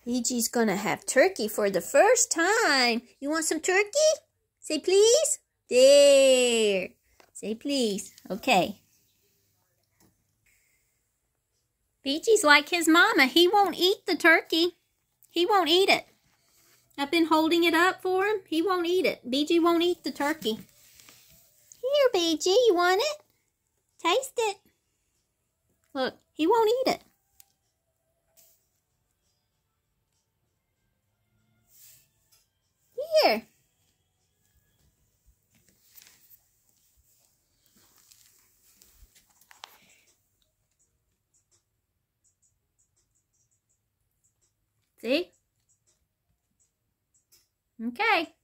BG's gonna have turkey for the first time. You want some turkey? Say please. There. Say please. Okay. BG's like his mama. He won't eat the turkey. He won't eat it. I've been holding it up for him. He won't eat it. BG won't eat the turkey. Here, BG, you want it? Taste it. Look, he won't eat it. Here. See? Okay.